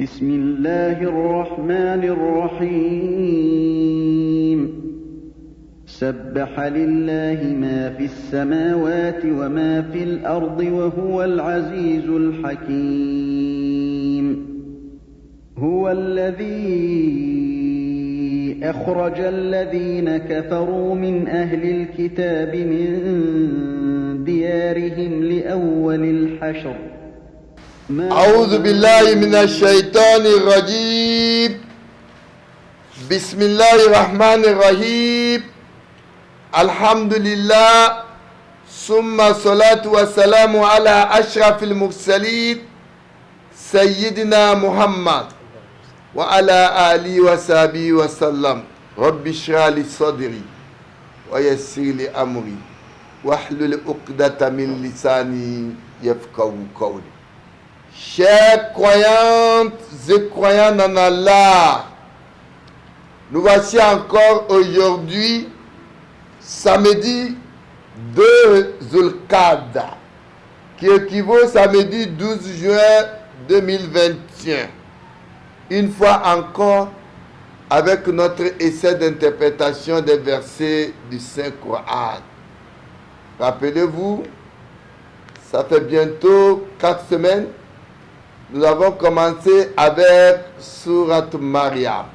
بسم الله الرحمن الرحيم سبح لله ما في السماوات وما في الأرض وهو العزيز الحكيم هو الذي أخرج الذين كفروا من أهل الكتاب من ديارهم لأول الحشر أعوذ بالله من الشيطان الرجيم بسم الله الرحمن الرحيم الحمد لله ثم الصلاة والسلام على أشرف المرسلين سيدنا محمد وعلى آله وصحبه وسلم رب اشرح لي صدري ويسر لي أمري واحلل عقدة من لساني يفقهوا قولي. Chers croyantes et croyants en Allah, nous voici encore aujourd'hui, samedi 2 Zulqa'da, qui équivaut samedi 12 juin 2021. Une fois encore, avec notre essai d'interprétation des versets du Saint-Coran. Rappelez-vous, ça fait bientôt 4 semaines. Nous avons commencé avec Surat Maryam.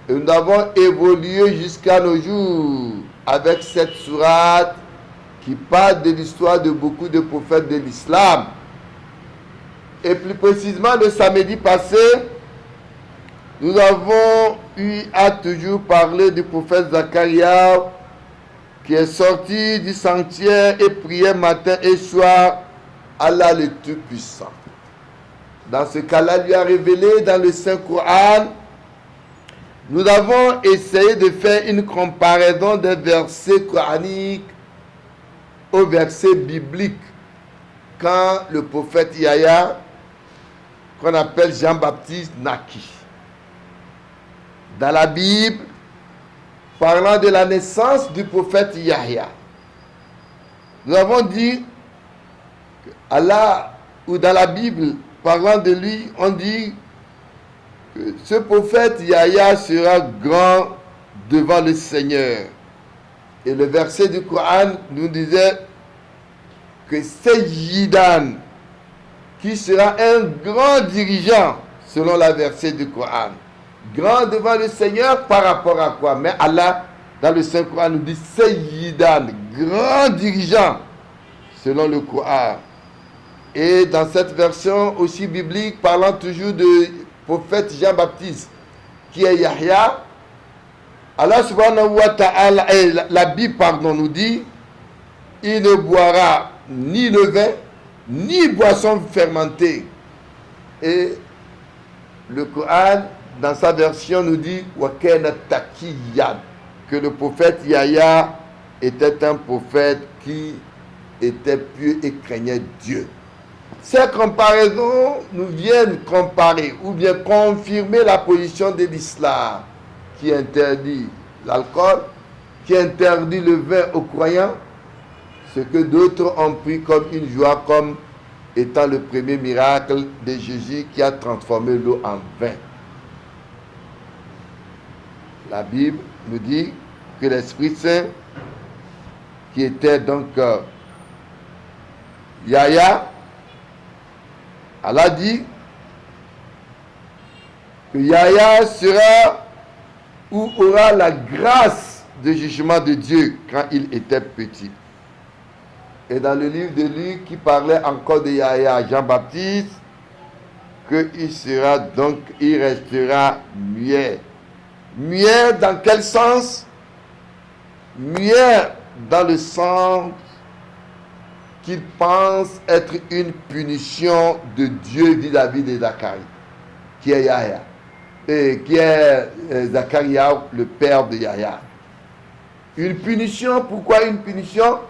Et nous avons évolué jusqu'à nos jours avec cette sourate qui parle de l'histoire de beaucoup de prophètes de l'islam. Et plus précisément, le samedi passé, nous avons eu à toujours parler du prophète Zacharia qui est sorti du sanctuaire et priait matin et soir Allah le Tout-Puissant. Dans ce cas-là, lui a révélé dans le Saint-Coran. Nous avons essayé de faire une comparaison des versets coraniques aux versets bibliques. Quand le prophète Yahya, qu'on appelle Jean-Baptiste, naquit. Dans la Bible, parlant de la naissance du prophète Yahya, nous avons dit que Allah, ou dans la Bible, parlant de lui, on dit que ce prophète Yahya sera grand devant le Seigneur. Et le verset du Coran nous disait que c'est Yidan qui sera un grand dirigeant, selon la verset du Coran. Grand devant le Seigneur par rapport à quoi? Mais Allah, dans le Saint-Coran, nous dit c'est Yidan, grand dirigeant, selon le Coran. Et dans cette version aussi biblique, parlant toujours de prophète Jean-Baptiste, qui est Yahya, Allah subhanahu wa ta'ala, la Bible nous dit, il ne boira ni le vin, ni boisson fermentée. Et le Coran, dans sa version, nous dit, Wakena takiyan, que le prophète Yahya était un prophète qui était pieux et craignait Dieu. Ces comparaisons nous viennent comparer ou bien confirmer la position de l'islam qui interdit l'alcool, qui interdit le vin aux croyants, ce que d'autres ont pris comme une joie, comme étant le premier miracle de Jésus qui a transformé l'eau en vin. La Bible nous dit que l'Esprit Saint, qui était donc Yahya, Allah dit que Yahya sera ou aura la grâce de jugement de Dieu quand il était petit. Et dans le livre de Luc qui parlait encore de Yahya, Jean-Baptiste, qu'il sera donc, il restera muet. Muet dans quel sens? Muet dans le sens qu'il pense être une punition de Dieu vis-à-vis de Zacharie, qui est Yahya, et qui est Zacharia, le père de Yahya. Une punition, pourquoi une punition?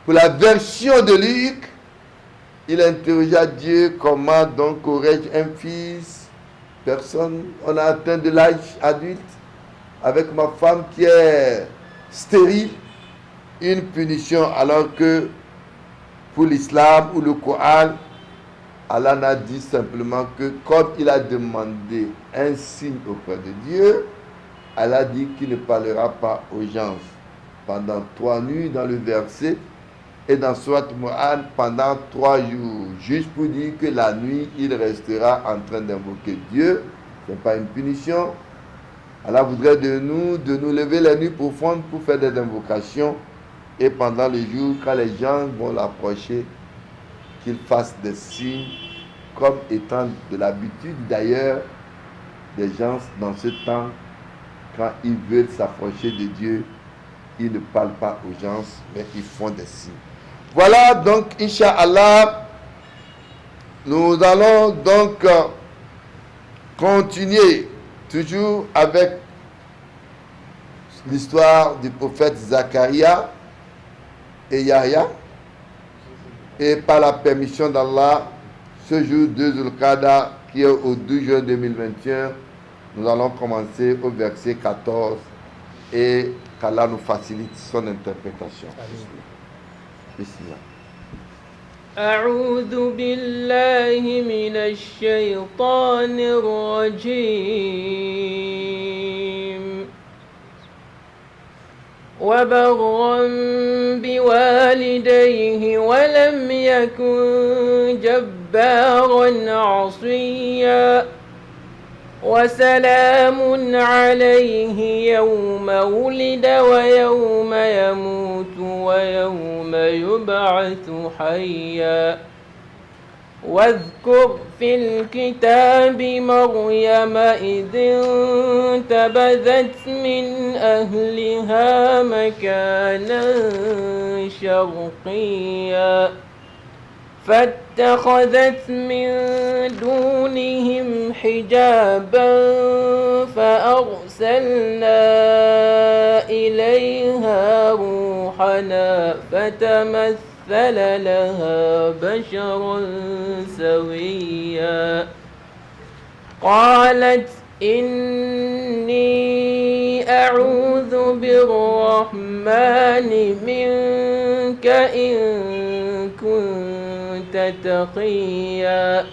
Pour la version de Luc, il interrogea Dieu, comment donc aurais-je un fils? Personne, on a atteint de l'âge adulte, avec ma femme qui est stérile, une punition alors que pour l'islam ou le Coran, Allah n'a dit simplement que comme il a demandé un signe auprès de Dieu, Allah dit qu'il ne parlera pas aux gens pendant 3 nuits dans le verset et dans Surat Mu'an pendant 3 jours, juste pour dire que la nuit il restera en train d'invoquer Dieu. Ce n'est pas une punition. Allah voudrait de nous lever la nuit profonde pour faire des invocations et pendant le jour quand les gens vont l'approcher, qu'il fasse des signes comme étant de l'habitude d'ailleurs des gens dans ce temps quand ils veulent s'approcher de Dieu, ils ne parlent pas aux gens mais ils font des signes. Voilà donc Inch'Allah, nous allons donc continuer toujours avec l'histoire du prophète Zacharia et Yahya. Et par la permission d'Allah, ce jour 2 Zulqa'da, qui est au 12 juin 2021, nous allons commencer au verset 14 et qu'Allah nous facilite son interprétation. Bismillah. أعوذ بالله من الشيطان الرجيم وبرا بوالديه ولم يكن جبارا عصيا وسلام عليه يوم ولد ويوم يموت ويوم يبعث حيا واذكر في الكتاب مريم إذ انتبذت من أهلها مكانا شرقيا فاتخذت من دونهم حجابا فأرسلنا إليها روحنا فتمثل لها بشرا سويا قالت إني أعوذ بالرحمن منك إن كنت تقيا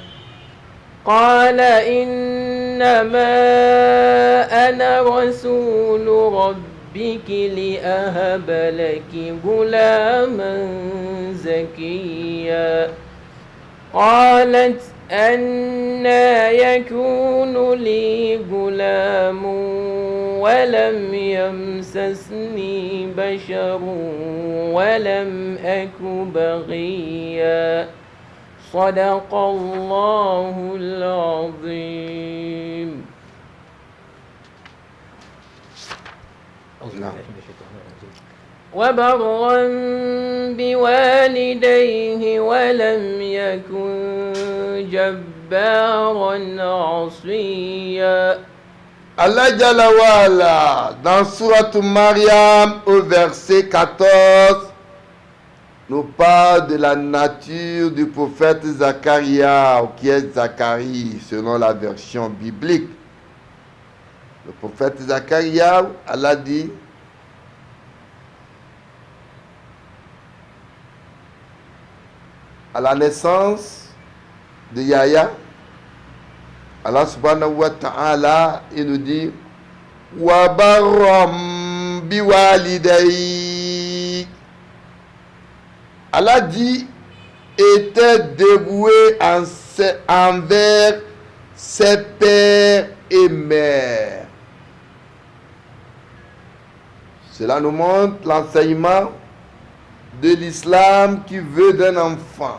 قال إنما أنا رسول ربك لأهب لك غلاما زكيا قالت أنى يكون لي غلام ولم يمسسني بشر ولم أك بغيا صدق الله العظيم. وبرا بوالديه ولم يكن جبارا عصيا. Allah Jalla wa Ala, dans Surat Maryam au verset 14, nous parle de la nature du prophète Zacharia, qui est Zacharie selon la version biblique. Le prophète Zacharia, Allah dit, à la naissance de Yahya, Allah subhanahu wa ta'ala, il nous dit wa barram biwalidayhi. Allah dit était dévoué envers ses pères et mères. Cela nous montre l'enseignement de l'islam qui veut d'un enfant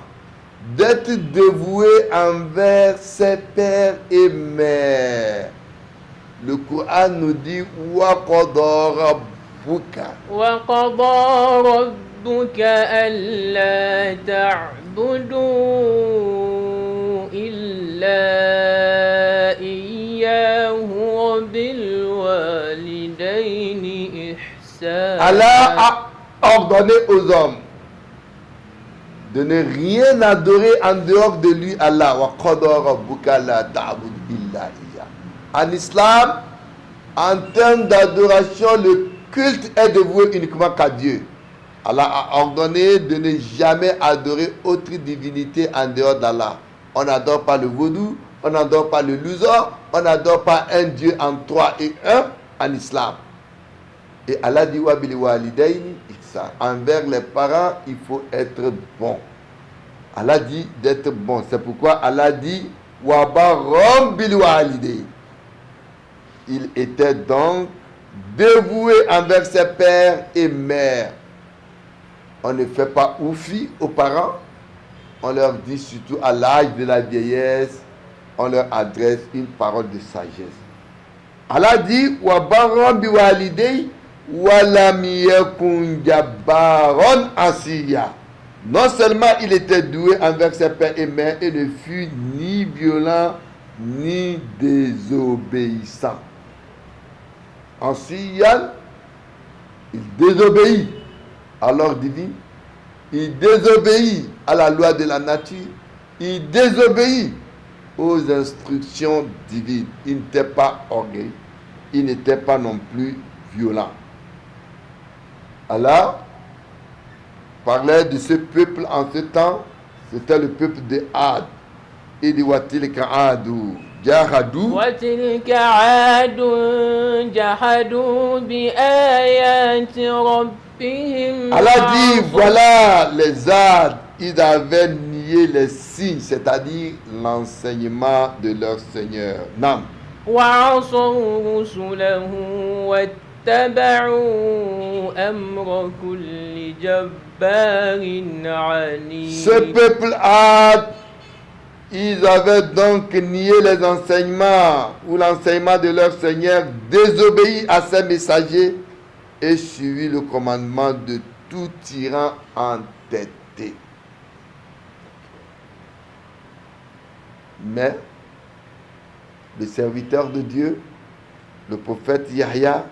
d'être dévoué envers ses pères et mères. Le Coran nous dit wa qada rabbuka alla ta'budu illa iyyahu wa bil walidayni ihsana. Allah a ordonné aux hommes de ne rien adorer en dehors de lui, Allah. En islam, en termes d'adoration, le culte est dévoué uniquement qu'à Dieu. Allah a ordonné de ne jamais adorer autre divinité en dehors d'Allah. On n'adore pas le vaudou, on n'adore pas le Luxor, on n'adore pas un Dieu en 3 et 1 en islam. Et Allah dit wa bil walidayni ihsan. Envers les parents, il faut être bon. Allah dit d'être bon. C'est pourquoi Allah dit wa barram bil walidayni. Il était donc dévoué envers ses pères et mères. On ne fait pas oufi aux parents. On leur dit surtout à l'âge de la vieillesse, on leur adresse une parole de sagesse. Allah dit wa barram bil walidayni walam yakun jabbaran asiya. Non seulement il était doué envers ses pères et mères et ne fut ni violent ni désobéissant. Asiyan, il désobéit à l'ordre divin, il désobéit à la loi de la nature, il désobéit aux instructions divines. Il n'était pas orgueilleux, il n'était pas non plus violent. Allah parlait de ce peuple en ce temps, c'était le peuple de Ad. Il dit Watilka Adu Jahadu. Watilka Adu Jahadu bi ayati rabbihim. Allah dit voilà les Ad, ils avaient nié les signes, c'est-à-dire l'enseignement de leur Seigneur. Nam. وعصوا رسله واتبعوا أمر كل جبار عنيد. Ce peuple ils avaient donc nié les enseignements ou l'enseignement de leur Seigneur, désobéi à ses messagers et suivi le commandement de tout tyran entêté. Mais le serviteur de Dieu, le prophète Yahya,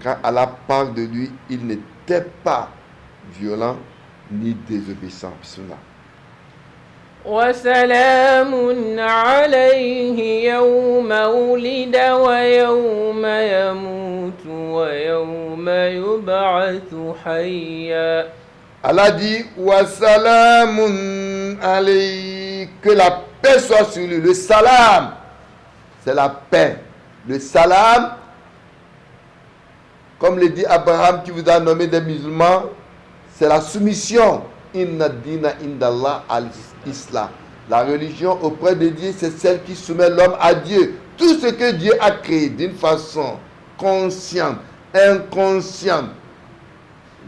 quand Allah parle de lui, il n'était pas violent ni désobéissant. Bismillah. وسلام عليه يوم ولد ويوم يموت ويوم يبعث حيا. Allah dit wa salamun alayhi, que la paix soit sur lui. Le salam, c'est la paix. Le salam, comme le dit Abraham qui vous a nommé des musulmans, c'est la soumission. Inna dina indallah al-Islam. La religion auprès de Dieu, c'est celle qui soumet l'homme à Dieu. Tout ce que Dieu a créé d'une façon consciente, inconsciente.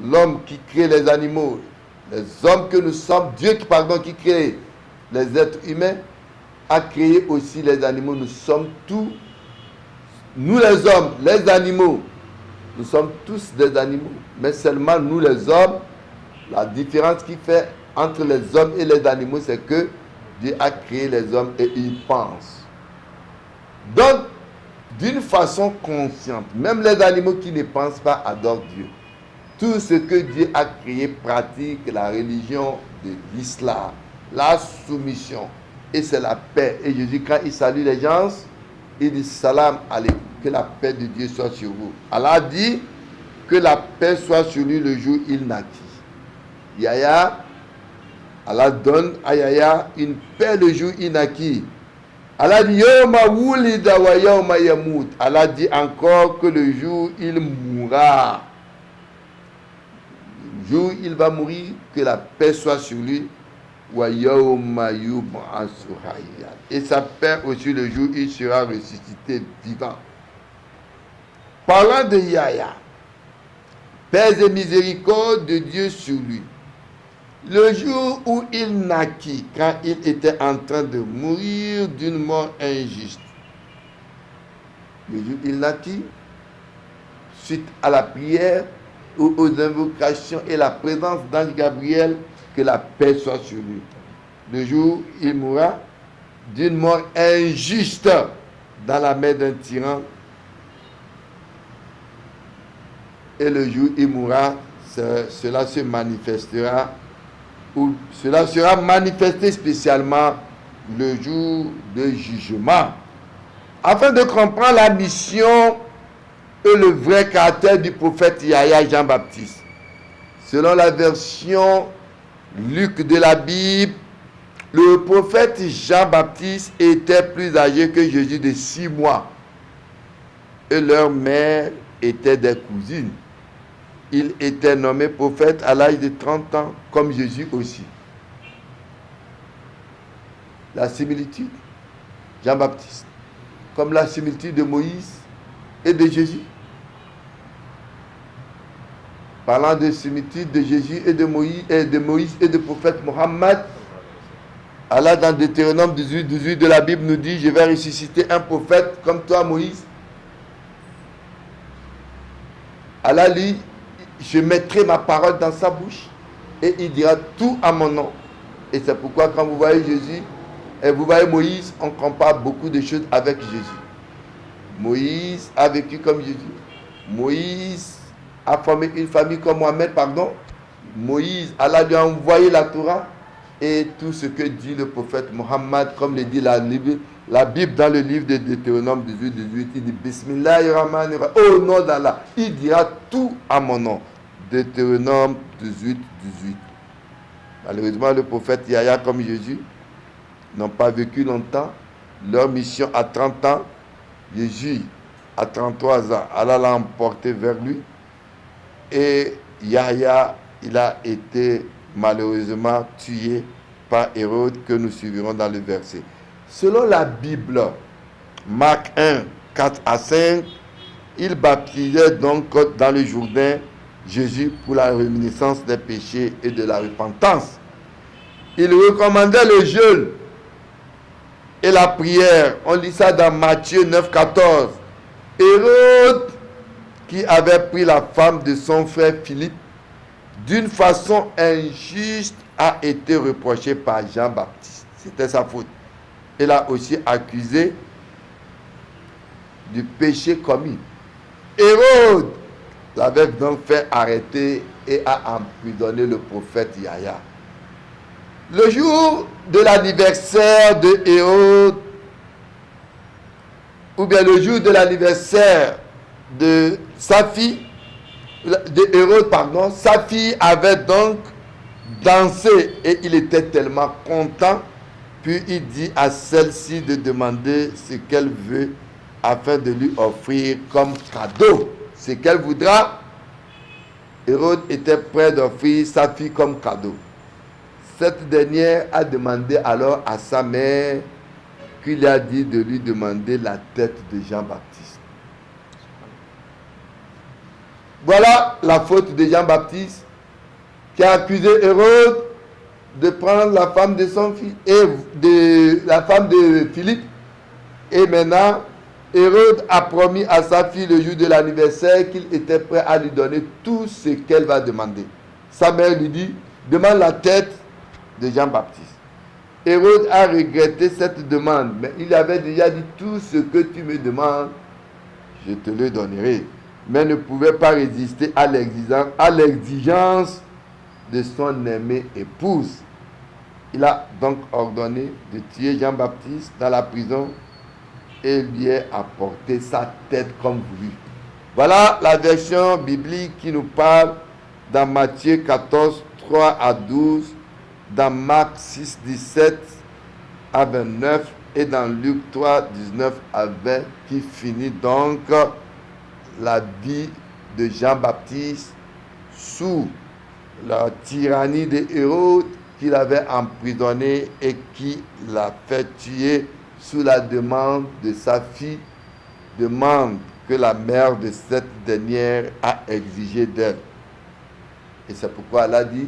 L'homme qui crée les animaux, les hommes que nous sommes, Dieu qui crée les êtres humains, a créé aussi les animaux. Nous sommes tous, nous les hommes, les animaux, nous sommes tous des animaux. Mais seulement nous les hommes, la différence qui fait entre les hommes et les animaux, c'est que Dieu a créé les hommes et ils pensent. Donc, d'une façon consciente, même les animaux qui ne pensent pas adorent Dieu. Tout ce que Dieu a créé pratique la religion de l'islam, la soumission, et c'est la paix. Et Jésus, quand il salue les gens, il dit salam alaykum, que la paix de Dieu soit sur vous. Allah dit que la paix soit sur lui le jour où il naquit. Yahya, Allah donne à Yahya une paix le jour où il naquit. Allah dit yawma wulida wa yawma yamut. Allah dit encore que le jour où il mourra, le jour où il va mourir, que la paix soit sur lui. Wa yawma yub'asu hayyan. Et sa paix aussi le jour où il sera ressuscité vivant. Parlant de Yahya, paix et miséricorde de Dieu sur lui. Le jour où il naquit, quand il était en train de mourir d'une mort injuste, le jour où il naquit, suite à la prière ou aux invocations et la présence d'ange Gabriel, que la paix soit sur lui. Le jour où il mourra d'une mort injuste dans la main d'un tyran, et le jour où il mourra, cela se manifestera, ou cela sera manifesté spécialement le jour de jugement. Afin de comprendre la mission et le vrai caractère du prophète Yahya Jean-Baptiste, selon la version Luc de la Bible, Le prophète Jean-Baptiste était plus âgé que Jésus de 6 mois. Et leur mère était des cousines. Il était nommé prophète à l'âge de 30 ans, comme Jésus aussi. La similitude, Jean-Baptiste, comme la similitude de Moïse et de Jésus. Parlant de similitude de Jésus et de Moïse et de prophète Mohammed, Allah dans Deutéronome 18 de la Bible nous dit, je vais ressusciter un prophète comme toi Moïse. Allah dit, je mettrai ma parole dans sa bouche et il dira tout à mon nom. Et c'est pourquoi quand vous voyez Jésus et vous voyez Moïse, on compare beaucoup de choses avec Jésus. Moïse a vécu comme Jésus. Moïse a formé une famille comme Mohamed, pardon. Moïse, Allah lui a envoyé la Torah et tout ce que dit le prophète Mohammed, comme le dit la Bible dans le livre de Deutéronome 18, il dit Bismillahirrahmanirrahim, au nom d'Allah, il dira tout à mon nom. Deutéronome 18. Malheureusement, le prophète Yahya comme Jésus n'ont pas vécu longtemps. Leur mission à 30 ans, Jésus à 33 ans, Allah l'a emporté vers lui. Et Yahya, il a été malheureusement tué par Hérode, que nous suivrons dans le verset. Selon la Bible, Marc 1, 4 à 5, il baptisait donc dans le Jourdain Jésus pour la réminiscence des péchés et de la repentance. Il recommandait le jeûne et la prière. On lit ça dans Matthieu 9, 14. Hérode, qui avait pris la femme de son frère Philippe, d'une façon injuste, a été reproché par Jean-Baptiste. C'était sa faute. Il a aussi accusé du péché commis. Hérode l'avait donc fait arrêter et a emprisonné le prophète Yahya. Le jour de l'anniversaire de Hérode, ou bien le jour de l'anniversaire de sa fille, de Hérode, pardon, sa fille avait donc dansé et il était tellement content, puis il dit à celle-ci de demander ce qu'elle veut afin de lui offrir comme cadeau. Ce qu'elle voudra. Hérode était prêt d'offrir sa fille comme cadeau. Cette dernière a demandé alors à sa mère, qui lui a dit de lui demander la tête de Jean-Baptiste. Voilà la faute de Jean-Baptiste qui a accusé Hérode de prendre la femme de son fils et la femme de Philippe. Et maintenant, Hérode a promis à sa fille le jour de l'anniversaire qu'il était prêt à lui donner tout ce qu'elle va demander. Sa mère lui dit, demande la tête de Jean-Baptiste. Hérode a regretté cette demande, mais il avait déjà dit, tout ce que tu me demandes, je te le donnerai. Mais ne pouvait pas résister à l'exigence de son aimée épouse. Il a donc ordonné de tuer Jean-Baptiste dans la prison et lui a apporté sa tête comme voulu. Voilà la version biblique qui nous parle dans Matthieu 14, 3 à 12, dans Marc 6, 17 à 29 et dans Luc 3, 19 à 20, qui finit donc la vie de Jean-Baptiste sous la tyrannie de Hérode, qui l'avait emprisonné et qui l'a fait tuer sous la demande de sa fille, demande que la mère de cette dernière a exigé d'elle. Et c'est pourquoi elle a dit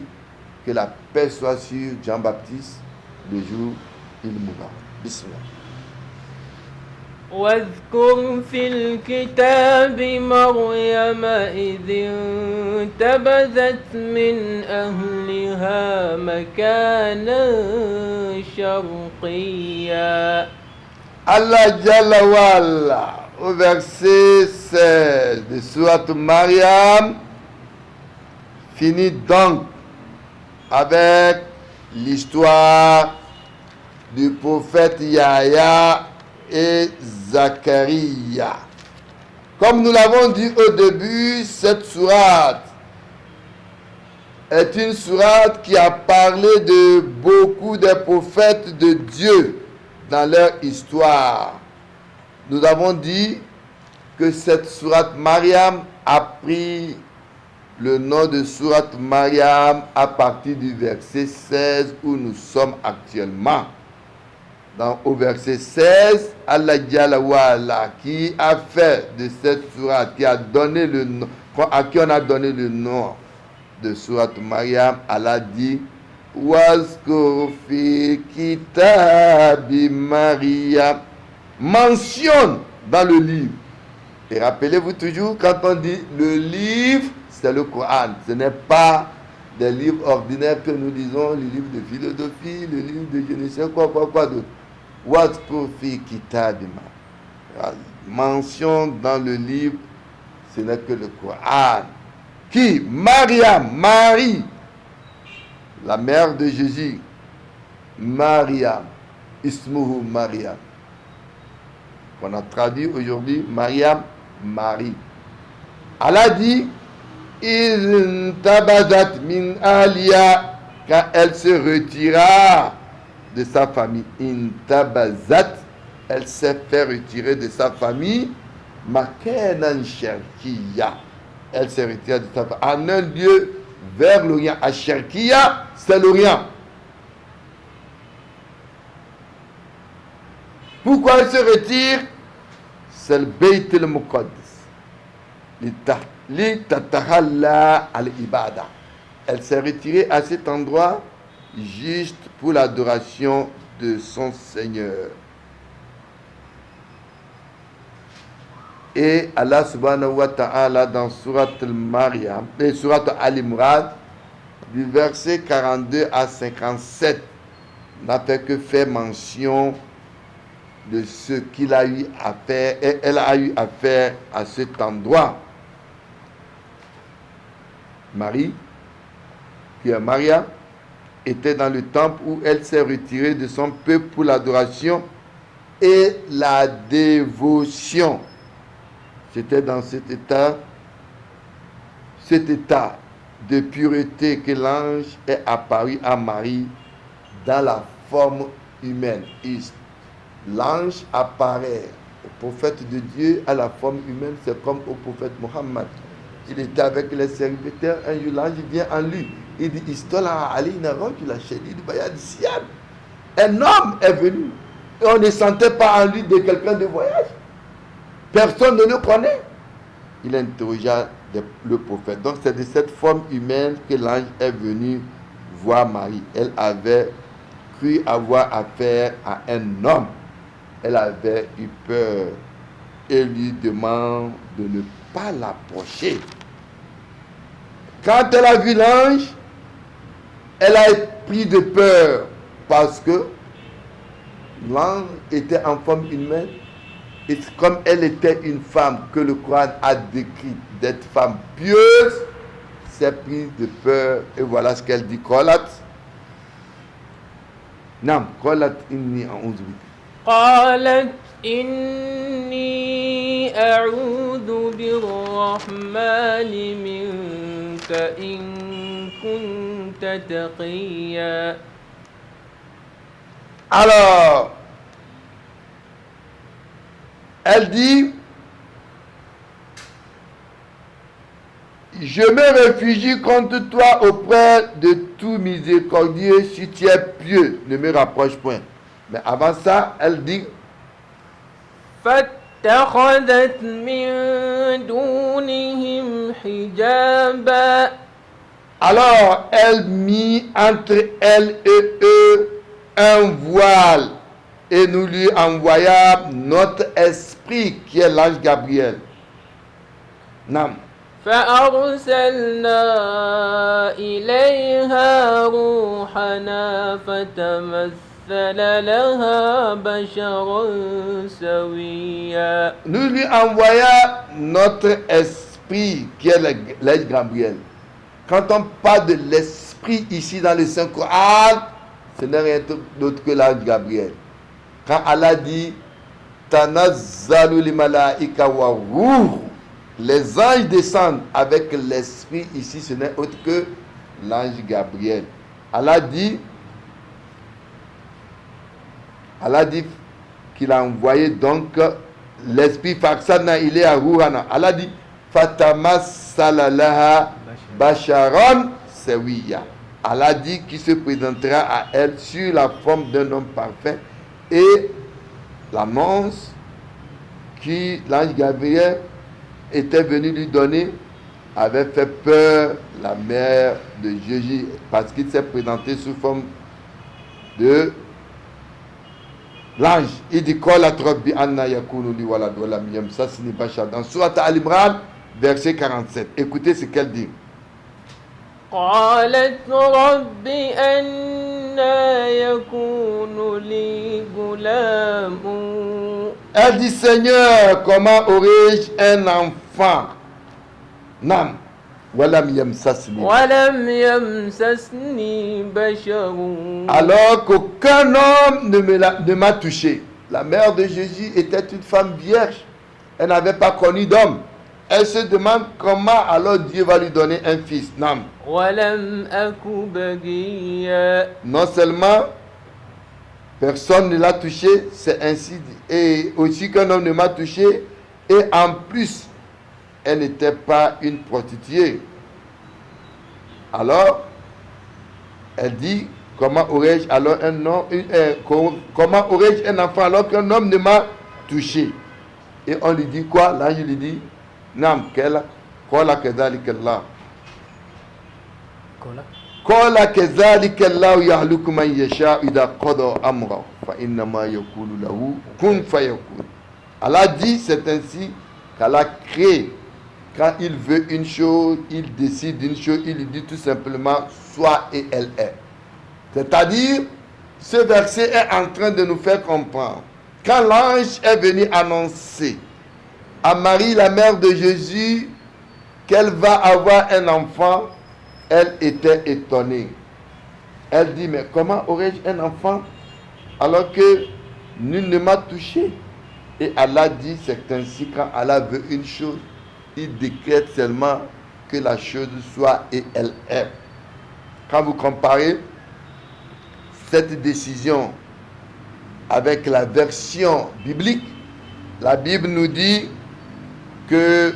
que la paix soit sur Jean-Baptiste le jour où il mourra. Bismillah. واذكر في الكتاب مريم إذ انتبذت من أهلها مكانا شرقيا. Allah Jalla Walla, au verset 16 de Sourate Maryam, finit donc avec l'histoire du prophète Yahya et Zacharie. Comme nous l'avons dit au début, cette sourate est une sourate qui a parlé de beaucoup des prophètes de Dieu dans leur histoire. Nous avons dit que cette sourate Mariam a pris le nom de sourate Mariam à partir du verset 16 où nous sommes actuellement. Au verset 16, Allah Jalla wa Ala, qui a fait de cette sourate, qui a donné le nom, à qui on a donné le nom de sourate Mariam, Allah dit Wazkur fi kitabi Mariam, mentionne dans le livre. Et rappelez-vous toujours, quand on dit le livre, c'est le Coran. Ce n'est pas des livres ordinaires que nous lisons, les livres de philosophie, le livre de je ne sais quoi d'autre. Wazkur fi kitabi Mariam. Mention dans le livre, ce n'est que le Coran. Qui? Mariam, Marie, la mère de Jésus. Mariam, Ismuhu Mariam. On a traduit aujourd'hui Mariam, Marie. Allah dit Intabazat min aliya, quand elle se retira de sa famille. Intabazat, elle s'est fait retirer de sa famille. Makenan Sharkiya, elle s'est retirée de sa famille en un lieu vers l'Orient. À Sharkiya, c'est l'Orient. Pourquoi elle se retire? C'est le Beit al-Muqaddas. Li tatahalla al-ibada. Elle s'est retirée à cet endroit juste pour l'adoration de son Seigneur. Et Allah subhanahu wa ta'ala dans Surat al-Maryam, Surat al-Imran, du verset 42 à 57, n'a fait que faire mention de ce qu'il a eu à faire, et elle a eu à faire à cet endroit. Marie, qui est Maria, était dans le temple où elle s'est retirée de son peuple pour l'adoration et la dévotion. C'était dans cet état de pureté que l'ange est apparu à Marie dans la forme humaine. L'ange apparaît au prophète de Dieu à la forme humaine, c'est comme au prophète Mohammed. Il était avec les serviteurs, un jour l'ange vient en lui. Il dit Istola alayna rajula shadid bayad siyab. Un homme est venu et on ne sentait pas en lui de quelqu'un de voyage. Personne ne le connaît. Il interrogea le prophète. Donc c'est de cette forme humaine que l'ange est venu voir Marie. Elle avait cru avoir affaire à un homme. Elle avait eu peur et lui demande de ne pas l'approcher. Quand elle a vu l'ange, elle a pris de peur parce que l'ange était en forme humaine. Et comme elle était une femme que le Coran a décrit d'être femme pieuse, s'est prise de peur. Et voilà ce qu'elle dit. Qalat. Nam, qalat inni a'udhu bika. قالت إني أعوذ بالرحمن منك إن كنت تقيا. Alors, elle dit, je me réfugie contre toi auprès de tout miséricordieux si tu es pieux, ne me rapproche point. Mais avant ça, elle dit, فاتخذت من دونهم حجابا. alors elle mit entre elle et eux un voile et nous lui envoyâmes notre esprit qui est l'ange Gabriel. Nam. فأرسلنا إليها روحنا فتمثل لها بشرا سويا. Nous lui envoyâmes notre esprit qui est l'ange Gabriel. Quand on parle de l'esprit ici dans le Saint-Coran, ce n'est rien d'autre que l'ange Gabriel. Quand Allah dit Tanazzalu li malaika wa ruh, les anges descendent avec l'esprit ici, ce n'est autre que l'ange Gabriel. Allah dit qu'il a envoyé donc l'esprit Faksana Ilea Ruhana. Allah dit Fatamassala laha Basharan Sewiya. Allah dit qu'il se présentera à elle sur la forme d'un homme parfait, et l'annonce que l'ange Gabriel était venu lui donner avait fait peur la mère de Jésus, parce qu'il s'est présenté sous forme de l'ange. Il dit Kola Rabbi Anna Yakunu li walad wa lam yamsasni bashar, dans Surat Al-Imran, verset 47. Écoutez ce qu'elle dit. قالت رب أنى يكون لي غلام. Elle dit Seigneur, comment aurais-je un enfant? Nam walam yamsasni. ولم يمسسني بشر. Alors qu'aucun homme ne m'a touché. La mère de Jésus était une femme vierge. Elle n'avait pas connu d'homme. Elle se demande comment alors Dieu va lui donner un fils. Nam. ولم أك بغيا. Non seulement personne ne l'a touché, c'est ainsi dit, et aussi qu'un homme ne m'a touché, et en plus, elle n'était pas une prostituée. Alors, elle dit, comment aurais-je alors comment aurais-je un enfant alors qu'un homme ne m'a touché? Et on lui dit quoi? L'ange lui dit, Nam, kola kezalika Allah. Kola kezalika Allah yahluku man yasha idha qada amra fa innama yaqulu lahu kun fayakun. Allah dit, c'est ainsi qu'Allah crée. Quand il veut une chose, il décide d'une chose, il lui dit tout simplement soit, et elle est. C'est-à-dire, ce verset est en train de nous faire comprendre. Quand l'ange est venu annoncer à Marie, la mère de Jésus, qu'elle va avoir un enfant, elle était étonnée. Elle dit, mais comment aurais-je un enfant alors que nul ne m'a touché? Et Allah dit, c'est ainsi, quand Allah veut une chose, il décrète seulement que la chose soit, et elle est. Quand vous comparez cette décision avec la version biblique, la Bible nous dit que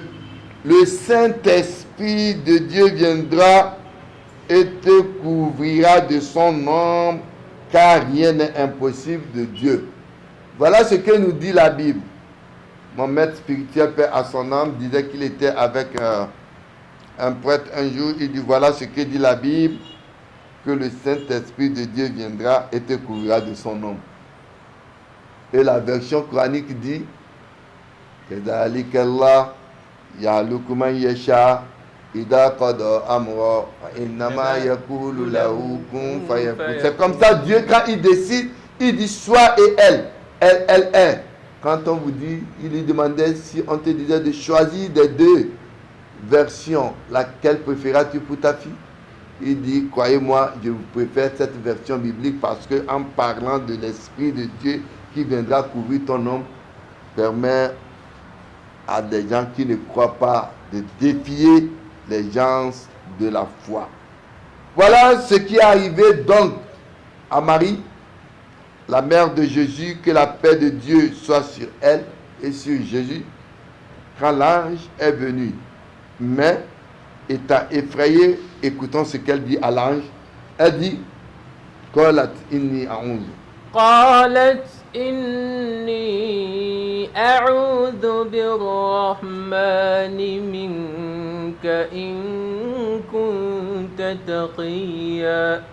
le Saint-Esprit de Dieu viendra et te couvrira de son ombre, car rien n'est impossible de Dieu. Voilà ce que nous dit la Bible. Mon maître spirituel, paix à son âme, disait qu'il était avec un prêtre un jour. Il dit, voilà ce que dit la Bible, que le Saint-Esprit de Dieu viendra et te couvrira de son ombre. Et la version coranique dit, كذلك الله يعلق من يشاء إذا قضى أمرا فإنما يقول له كن فيكون. C'est comme ça, Dieu, quand il décide, il dit soit, et elle est. Quand on vous dit, il lui demandait, si on te disait de choisir des deux versions, laquelle préféras-tu pour ta fille? Il dit, croyez-moi, je vous préfère cette version biblique, parce que en parlant de l'Esprit de Dieu qui viendra couvrir ton homme, permet à des gens qui ne croient pas de défier les gens de la foi. Voilà ce qui est arrivé donc à Marie, la mère de Jésus, que la paix de Dieu soit sur elle et sur Jésus, quand l'ange est venu. Mais, étant effrayée, écoutons ce qu'elle dit à l'ange. Elle dit, Qalat inni a'udhu. قالت إني أعوذ بالرحمن منك إن كنت تقيا.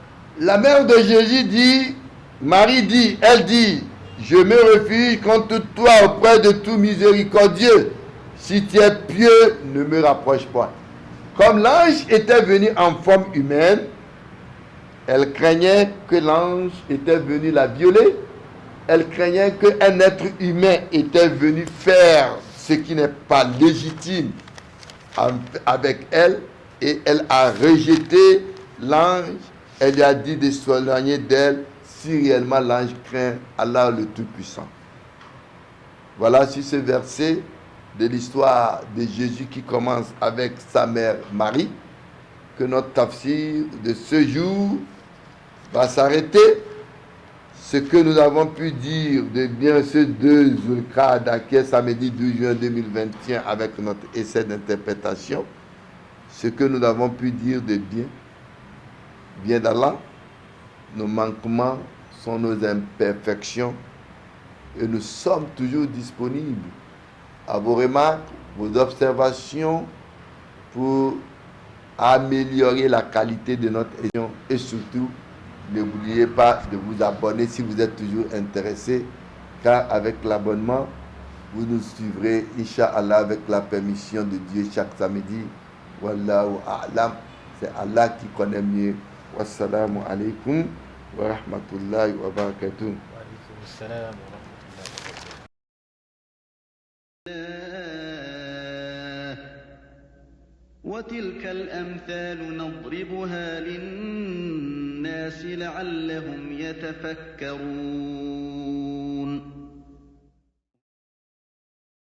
La mère de Jésus dit, Marie dit, elle dit, je me réfugie contre toi auprès de tout miséricordieux. Si tu es pieux, ne me rapproche pas. Comme l'ange était venu en forme humaine, elle craignait que l'ange était venu la violer. Elle craignait qu'un être humain était venu faire ce qui n'est pas légitime avec elle. Et elle a rejeté l'ange. Elle lui a dit de s'éloigner d'elle si réellement l'ange craint Allah le Tout-Puissant. Voilà sur ce verset de l'histoire de Jésus qui commence avec sa mère Marie. que notre tafsir de ce jour va s'arrêter. Ce que nous avons pu dire de bien ce 2 Zulqa'da qui est samedi 12 juin 2021 avec notre essai d'interprétation, ce que nous avons pu dire de bien vient d'Allah. Nos manquements sont nos imperfections et nous sommes toujours disponibles à vos remarques, vos observations pour améliorer la qualité de notre émission et surtout n'oubliez pas de vous abonner si vous êtes toujours intéressé, car avec l'abonnement, vous nous suivrez, Inch'Allah, avec la permission de Dieu chaque samedi. Wallahu a'lam. C'est Allah qui connaît mieux. Wassalamu alaikum wa rahmatullahi wa barakatuh. Wa alaykum assalam wa rahmatullahi. وتلك الأمثال نضربها للناس لعلهم يتفكرون